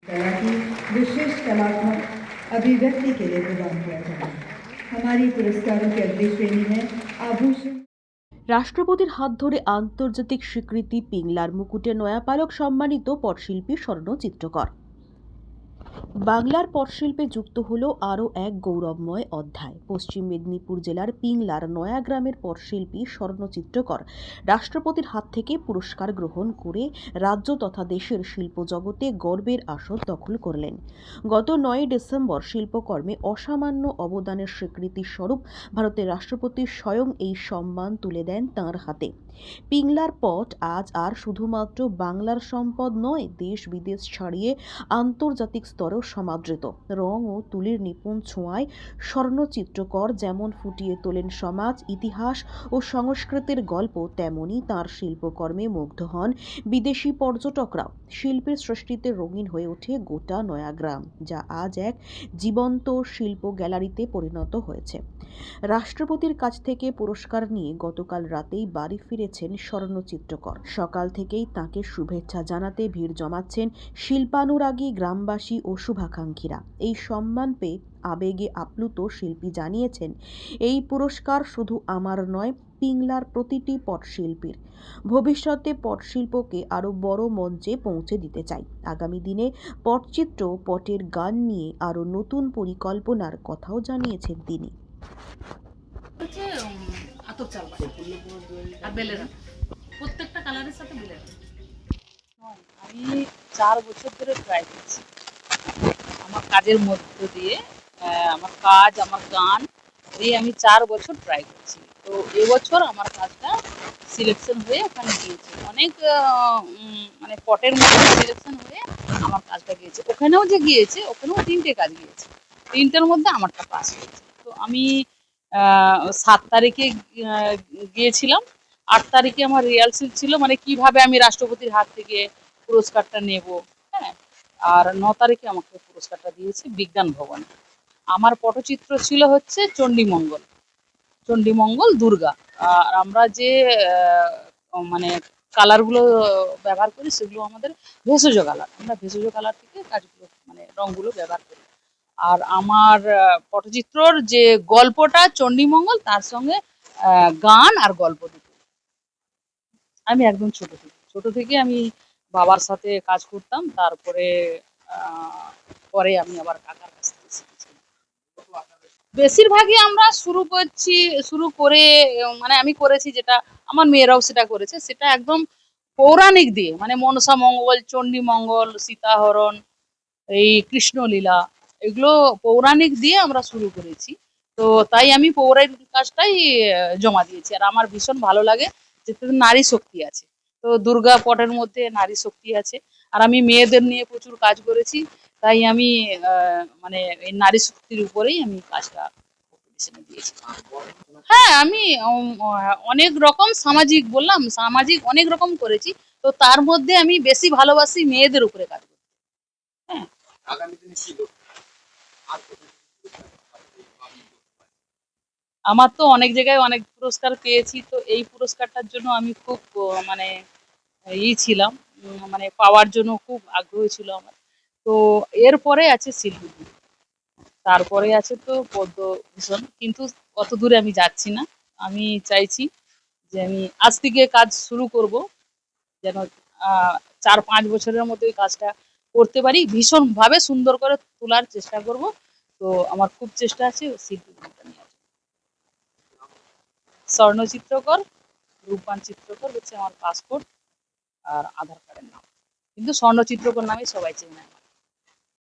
कला की विशिष्ट कलात्मक अभिव्यक्ति के लिए प्रदान किया जाएगा। हमारी पुरस्कारों की अगली श्रेणी है आभूषण। রাষ্ট্রপতির হাত ধরে আন্তর্জাতিক স্বীকৃতি পিংলার মুকুটে নয়া পালক সম্মানিত পটশিল্পী স্বর্ণ চিত্রকর। বাংলার পটশিল্পে যুক্ত হলো আরও এক গৌরবময় অধ্যায়। পশ্চিম মেদিনীপুর জেলার পিংলার নয়াগ্রামের পটশিল্পী স্বর্ণ চিত্রকর রাষ্ট্রপতির হাত থেকে পুরস্কার গ্রহণ করে রাজ্য তথা দেশের শিল্প জগতে গর্বের আসন দখল করলেন। গত 9 ডিসেম্বর শিল্পকর্মে অসামান্য অবদানের স্বীকৃতি স্বরূপ ভারতের রাষ্ট্রপতি স্বয়ং এই সম্মান তুলে দেন তাঁর হাতে। পিংলার পট আজ আর শুধুমাত্র বাংলার সম্পদ নয়, দেশ বিদেশ ছাড়িয়ে আন্তর্জাতিক স্তরেও সমাদৃত। রং ও তুলির নিপুণ ছোঁয়ায় স্বর্ণ চিত্রকর যেমন ফুটিয়ে তোলেন সমাজ, ইতিহাস ও সংস্কৃতির গল্প, তেমনি তাঁর শিল্পকর্মে মুগ্ধ হন বিদেশি পর্যটকরাও। শিল্পের সৃষ্টিতে রঙিন হয়ে ওঠে গোটা নয়াগ্রাম, যা আজ এক জীবন্ত শিল্প গ্যালারিতে পরিণত হয়েছে। রাষ্ট্রপতির কাছ থেকে পুরস্কার নিয়ে গতকাল রাতেই বাড়ি ফিরেছেন স্বর্ণ চিত্রকর। সকাল থেকেই তাঁকে শুভেচ্ছা জানাতে ভিড় জমাচ্ছেন শিল্পানুরাগী গ্রামবাসী ও শুভাকাঙ্ক্ষীরা। এই সম্মান পেয়ে আবেগে আপ্লুত শিল্পী জানিয়েছেন, এই পুরস্কার শুধু আমার নয়, পিংলার প্রতিটি পটশিল্পীর। ভবিষ্যতে পটশিল্পকে আরও বড় মঞ্চে পৌঁছে দিতে চাই। আগামী দিনে পটচিত্র, পটের গান নিয়ে আরও নতুন পরিকল্পনার কথাও জানিয়েছেন তিনি। হচ্ছে আতপ চাল আর বেলের প্রত্যেকটা কালারের সাথে বেলের। আমি 4 বছর ধরে ট্রাই করছি আমার কাজের মধ্য দিয়ে। আমার কাজ, আমার গান দিয়ে আমি 4 বছর ট্রাই করছি। তো এবছর আমার কাজটা সিলেকশন হয়ে ওখানে গিয়েছে। অনেক মানে পটের মধ্যে সিলেকশন হয়ে আমার কাজটা গিয়েছে। ওখানেও যে গিয়েছে, ওখানেও 3টে কাজ গিয়েছে, 3টের মধ্যে আমারটা পাস হয়েছে। তো আমি 7 তারিখে গিয়েছিলাম। 8 তারিখে আমার রিহার্সাল ছিল, মানে কিভাবে আমি রাষ্ট্রপতির হাত থেকে পুরস্কারটা নেব। হ্যাঁ, আর 9 তারিখে আমাকে পুরস্কারটা দিয়েছে বিজ্ঞান ভবনে। আমার পটচিত্র ছিল হচ্ছে চণ্ডীমঙ্গল, চণ্ডীমঙ্গল দুর্গা। আর আমরা যে মানে কালারগুলো ব্যবহার করি সেগুলো আমাদের ভেষজ কালার। আমরা ভেষজ কালার থেকে কাজগুলো মানে রঙগুলো ব্যবহার করি। আর আমার পটচিত্রর যে গল্পটা চণ্ডীমঙ্গল, তার সঙ্গে গান আর গল্প দুটো। আমি একদম ছোট থেকে আমি বাবার সাথে কাজ করতাম। তারপরে পরে আমি আবার কাকার কাছ থেকে শিখেছি। বেশিরভাগই আমরা শুরু করে মানে আমি করেছি যেটা, আমার মেয়েরাও সেটা করেছে, সেটা একদম পৌরাণিক দিয়ে, মানে মনসা মঙ্গল, চণ্ডী মঙ্গল, সীতাহরণ, এই কৃষ্ণলীলা, এগুলো পৌরাণিক দিয়ে আমরা শুরু করেছি। তো তাই আমি পৌরাণিক কাজটাই জমা দিয়েছি। আর আমার ভীষণ ভালো লাগে যেতে নারী শক্তি আছে। তো দুর্গা পটের মধ্যে নারী শক্তি আছে। আর আমি মেয়েদের নিয়ে প্রচুর কাজ করেছি, তাই আমি মানে এই নারী শক্তির উপরেই আমি কাজটা কম্পিটিশনে দিয়েছি। হ্যাঁ, আমি অনেক রকম সামাজিক, বললাম সামাজিক অনেক রকম করেছি। তো তার মধ্যে আমি বেশি ভালোবাসি মেয়েদের উপরে কাজ করতে। হ্যাঁ, আমার তো অনেক জায়গায় অনেক পুরস্কার পেয়েছি। তো এই পুরস্কারটার জন্য আমি খুব মানে ছিলাম, মানে পাওয়ার জন্য খুব আগ্রহী ছিল আমার। তো এরপরে আছে শিল্পী, তারপরে আছে তো পদ্মভূষণ, কিন্তু অত দূরে আমি যাচ্ছি না। আমি চাইছি যে আমি আজ থেকে কাজ শুরু করব, যেন 4-5 বছরের মধ্যে ওই কাজটা করতে পারি, ভীষণভাবে সুন্দর করে তোলার চেষ্টা করব। তো আমার খুব চেষ্টা আছে শিল্পী নিয়ে। স্বর্ণ চিত্রকর, রূপবান চিত্রকর হচ্ছে আমার পাসপোর্ট আর আধার কার্ডের নাম, কিন্তু স্বর্ণ চিত্রকর নামে সবাই চেনে।